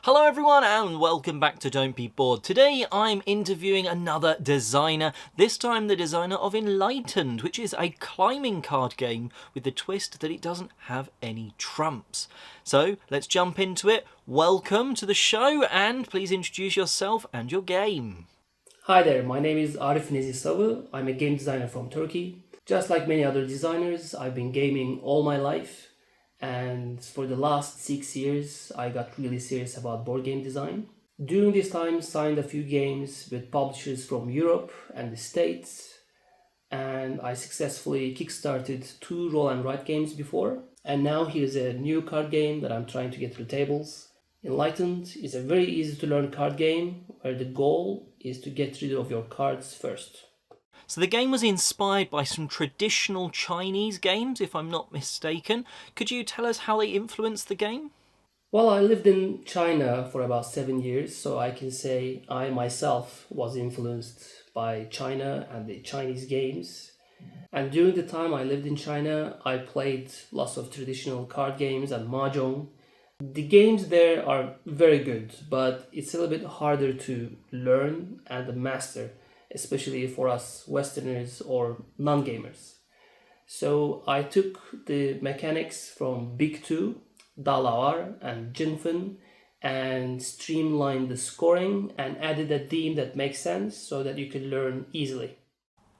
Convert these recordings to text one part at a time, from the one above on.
Hello everyone and welcome back to Don't Be Bored. Today I'm interviewing another designer, this time the designer of Enlightened, which is a climbing card game with the twist that it doesn't have any trumps. So let's jump into it. Welcome to the show and please introduce yourself and your game. Hi there, my name is Arif Nezih Savi. I'm a game designer from Turkey. Just like many other designers, I've been gaming all my life. And for the last 6 years, I got really serious about board game design. During this time, signed a few games with publishers from Europe and the States. And I successfully kickstarted 2 roll and write games before. And now here's a new card game that I'm trying to get to the tables. Enlightened is a very easy to learn card game where the goal is to get rid of your cards first. So the game was inspired by some traditional Chinese games, if I'm not mistaken. Could you tell us how they influenced the game? Well, I lived in China for about 7 years, so I can say I myself was influenced by China and the Chinese games. And during the time I lived in China, I played lots of traditional card games and mahjong. The games there are very good, but it's a little bit harder to learn and master, especially for us Westerners or non-gamers. So I took the mechanics from Big 2, Dalawar and Jinfen and streamlined the scoring and added a theme that makes sense so that you can learn easily.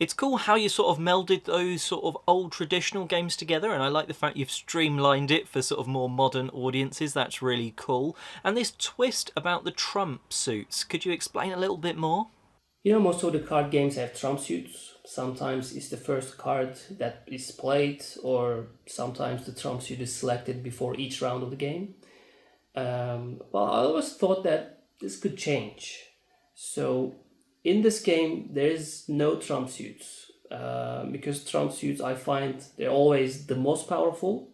It's cool how you sort of melded those sort of old traditional games together, and I like the fact you've streamlined it for sort of more modern audiences. That's really cool. And this twist about the trump suits, could you explain a little bit more? Most of the card games have trump suits. Sometimes it's the first card that is played, or sometimes the trump suit is selected before each round of the game. Well, I always thought that this could change. So in this game, there is no trump suits because trump suits, I find they're always the most powerful.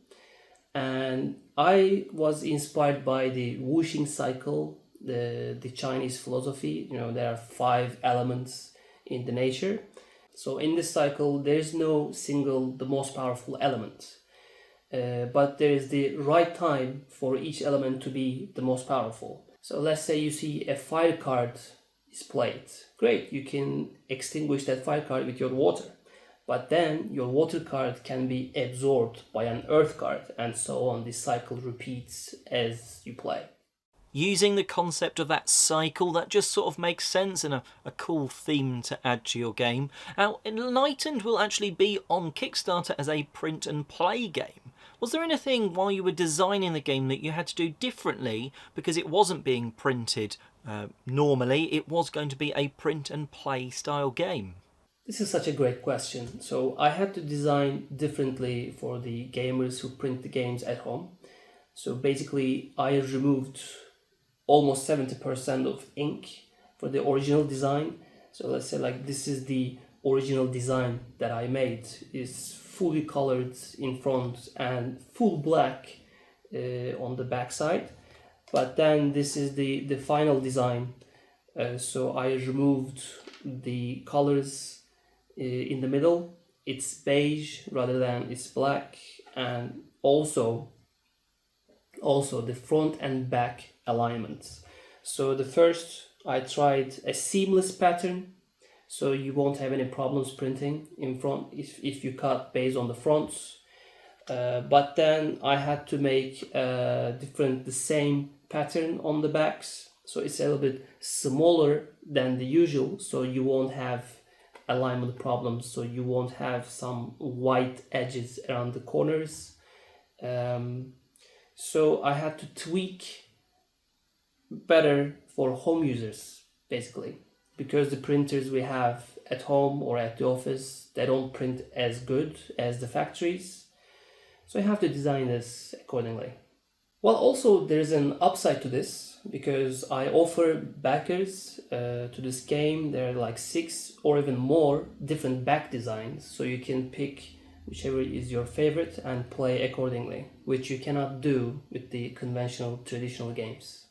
And I was inspired by the whooshing cycle, the Chinese philosophy. There are 5 elements in the nature. So in this cycle, there is no single, the most powerful element. But there is the right time for each element to be the most powerful. So let's say you see a fire card is played. Great, you can extinguish that fire card with your water. But then your water card can be absorbed by an earth card, and so on. This cycle repeats as you play. Using the concept of that cycle, that just sort of makes sense and a cool theme to add to your game. Now, Enlightened will actually be on Kickstarter as a print and play game. Was there anything while you were designing the game that you had to do differently because it wasn't being printed normally? It was going to be a print and play style game. This is such a great question. So I had to design differently for the gamers who print the games at home. So basically, I removed almost 70% of ink for the original design. So let's say like this is the original design that I made. It's fully colored in front and full black on the back side. But then this is the final design. So I removed the colors in the middle. It's beige rather than it's black, and also the front and back alignments. So the first I tried a seamless pattern, so you won't have any problems printing in front if you cut based on the fronts. But then I had to make the same pattern on the backs, so it's a little bit smaller than the usual, so you won't have alignment problems, so you won't have some white edges around the corners. So I had to tweak better for home users, basically, because the printers we have at home or at the office, they don't print as good as the factories. So I have to design this accordingly. Well, also there's an upside to this because I offer backers to this game. There are like 6 or even more different back designs, so you can pick whichever is your favorite and play accordingly, which you cannot do with the conventional traditional games.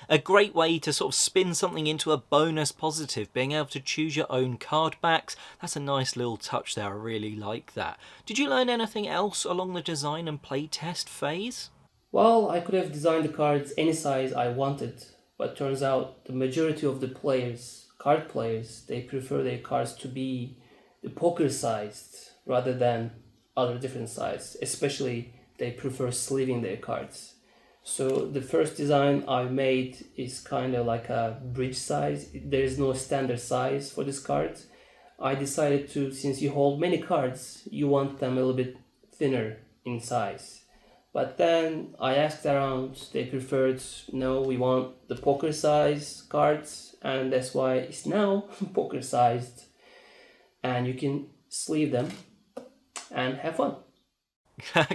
A great way to sort of spin something into a bonus positive, being able to choose your own card backs. That's a nice little touch there, I really like that. Did you learn anything else along the design and play test phase? Well, I could have designed the cards any size I wanted, but turns out the majority of the players, card players, they prefer their cards to be the poker sized rather than other different sizes. Especially they prefer sleeving their cards. So the first design I made is kind of like a bridge size. There is no standard size for this card. I decided to, since you hold many cards, you want them a little bit thinner in size. But then I asked around, they preferred, no, we want the poker size cards, and that's why it's now poker sized. And you can sleeve them and have fun.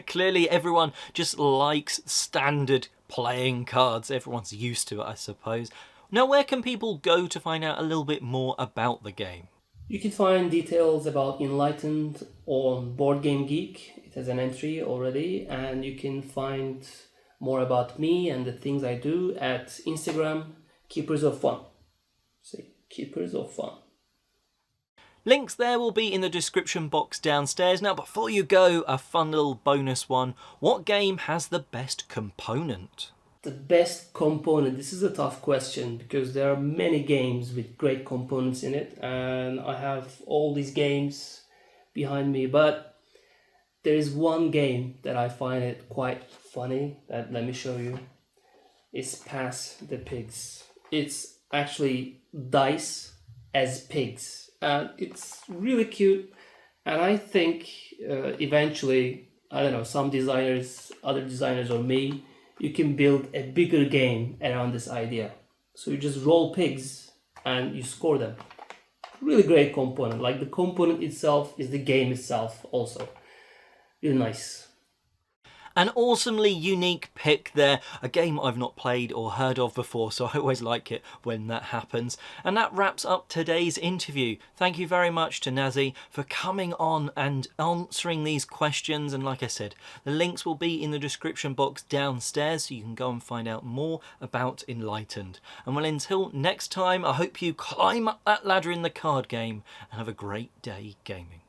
Clearly everyone just likes standard playing cards. Everyone's used to it, I suppose. Now, where can people go to find out a little bit more about the game? You can find details about Enlightened on Board Game Geek. It has an entry already, and you can find more about me and the things I do at Instagram, Keepers of Fun. Say, Keepers of Fun. Links there will be in the description box downstairs. Now, before you go, a fun little bonus one. What game has the best component? The best component. This is a tough question because there are many games with great components in it, and I have all these games behind me, but there is one game that I find it quite funny that let me show you. It's Pass the Pigs. It's actually dice as pigs. And it's really cute, and I think eventually, I don't know, some designers, other designers or me, you can build a bigger game around this idea. So you just roll pigs and you score them. Really great component. Like the component itself is the game itself also. Really nice. An awesomely unique pick there, a game I've not played or heard of before, so I always like it when that happens. And that wraps up today's interview. Thank you very much to Nezih for coming on and answering these questions, and like I said, the links will be in the description box downstairs so you can go and find out more about Enlightened. And well, until next time, I hope you climb up that ladder in the card game and have a great day gaming.